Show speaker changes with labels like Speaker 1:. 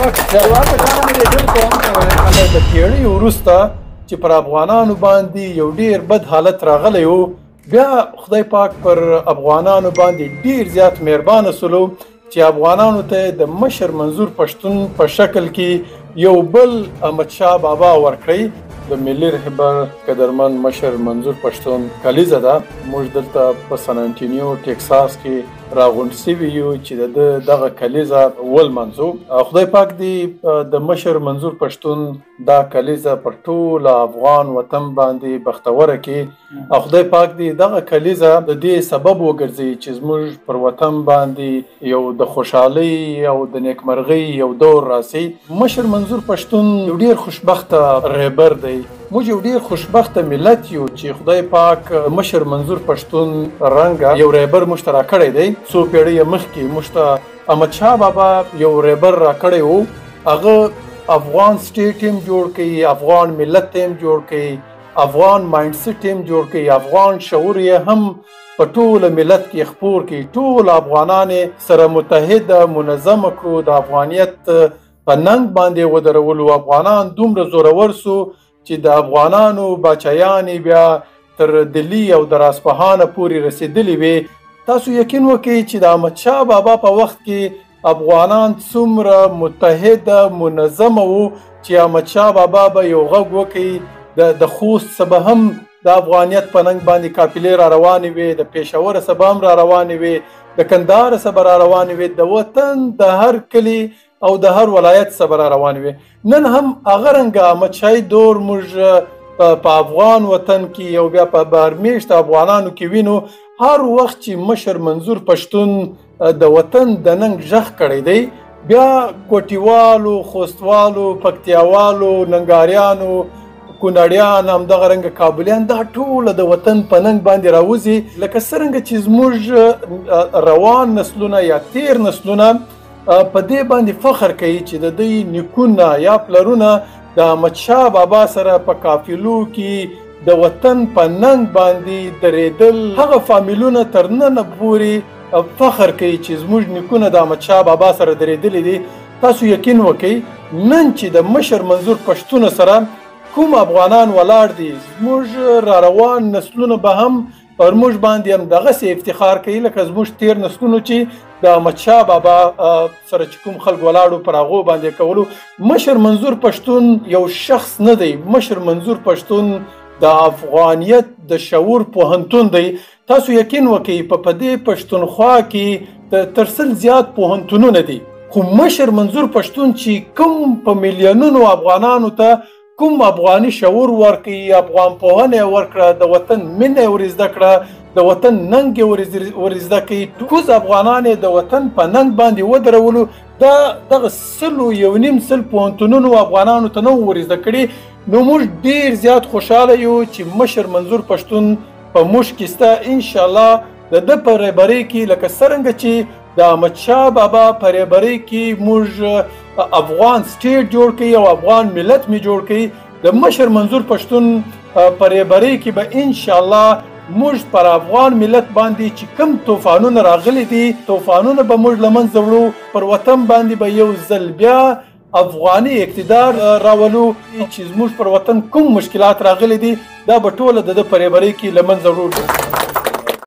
Speaker 1: د پیړیو وروسته چې پر افغانانو باندې یو ډیر بد حالت راغلی و، بیا خدای پاک پر افغانانو باندې ډیر زیات مهربانه سلو چې افغانانو ته د مشر منظور پښتون په شکل کې یو بل احمدشاه بابا ورکړی. د ملي رهبر قدرمن مشر منظور پښتون کلیزه ده. موږ دلته په سان انټونیو ټکساس کې راغونډ شوي یو چې دغه کلیزه ولمانځو. خدای پاک دې د مشر منظور پښتون دا کلیزه پر ټول افغان وطن باندې بختوره کړي. خدای پاک دې دغه کلیزه د دې سبب وګرځي چې زموږ پر وطن باندې یو د خوشحالۍ او د نیکمرغۍ یو دور راسي. مشر منظور پښتون یو ډیر خوشبخته رهبر دی. موږ یو ډیر خوشبخته ملت یو چې خدای پاک مشر منظور پښتون رنګه یو رهبر موږ ته راکړی دی. څو پیړۍ مخکې موږ ته احمدشاه بابا یو رهبر راکړی و. هغه افغان سټیټ هم جوړ کړي، افغان ملت هم جوړ کړي، افغان مایند سیټ هم جوړ کړي، افغان شعور یې هم په ټول ملت کې خپور کړي. ټول افغانان سره متحد منظم کړو، د افغانیت په ننګ باندې ودرولو. افغانان دومره زورور سو چې د افغانانو بچیانې بیا تر دلی او د راسپهانه پورې رسیدلی وي. تاسو یقین وکړئ چې د احمدشاه بابا په وخت کې افغانان څومره متحد منظم وو چې احمدشاه بابا به یو غږ وکړي. د خوست څخه هم د افغانیت په ننګ باندې قافلې را روانې وي، د پېښور څخه هم را روانې وي، د کندهار څخه را روانې وي، د وطن د هر کلي او د هر ولایت څخه را روانې وي. نن هم هغه رنګه احمدشاهي دور موږ په افغان وطن کې او بیا په بهرمیشت افغانانو کې وینو. هر وخت چې مشر منظور پښتون د وطن د ننګ غږ کړی دی، بیا کوټیوالو، خوستوالو، پکتیاوالو، ننګاریانو، کونړیان، همدغه رنګه کابلیان، دا ټول د وطن په ننګ باندې راوځي. لکه څرنګه چې زموږ روان نسلونه یا تیر نسلونه په دې باندې فخر کوي چې د دوی نیکونه یا پلرونه د احمدشاه بابا سره په قافلو کې د وطن په ننګ باندې درېدل. هغه فامیلونه تر ننه پورې فخر کوي چې زموږ نیکونه د احمدشاه بابا سره درېدلي دي. تاسو یقین وکئ نن چې د مشر منظور پښتون سره کوم افغانان ولاړ دي، زموږ را روان نسلونه به هم پر موږ باندې هم دغسې افتخار کوي لکه زموږ تیر نسلونو چې د احمدشاه بابا سره چې کوم خلک ولاړو پر هغو باندې کولو. مشر منظور پښتون یو شخص نه دی. مشر منظور پښتون د افغانیت د شعور پوهنتون دی. تاسو یقین وکئ په دې پښتونخوا کې تر سل زیات پوهنتونونه دي، خو مشر منظور پښتون چې کوم په میلیونونو افغانانو ته کوم افغاني شعور ورکړي، افغان پوهنه ورکړه، د وطن مینه ورزده کړه، د وطن ننګ ورزده کړي، ټول افغانان د وطن په ننګ باندې ودرولو. دغه 1.5 پوهنتونونو افغانانو ته نو ورزده کړي. نو موږ ډیر زیات خوشاله یو چې مشر منظور پښتون په موږ کې ستا ان شاء الله د په رهبرۍ کې لکه څرنګه چې د احمدشاه بابا په رهبرۍ کې موږ افغان سټیټ جوړ کړي او افغان ملت می جوړ کړي. د مشر منظور پښتون په رهبرۍ کې به ان شاء الله موږ پر افغان ملت باندې چې کم طوفانونه راغلي دي، طوفانونه به موږ له منځه وړو. پر وطن باندې به یو ځل بیا افغاني اقتدار راولو. چې زموږ پر وطن کوم مشکلات راغلي دي دا به ټوله د په رهبرۍ کې له منځه وړو.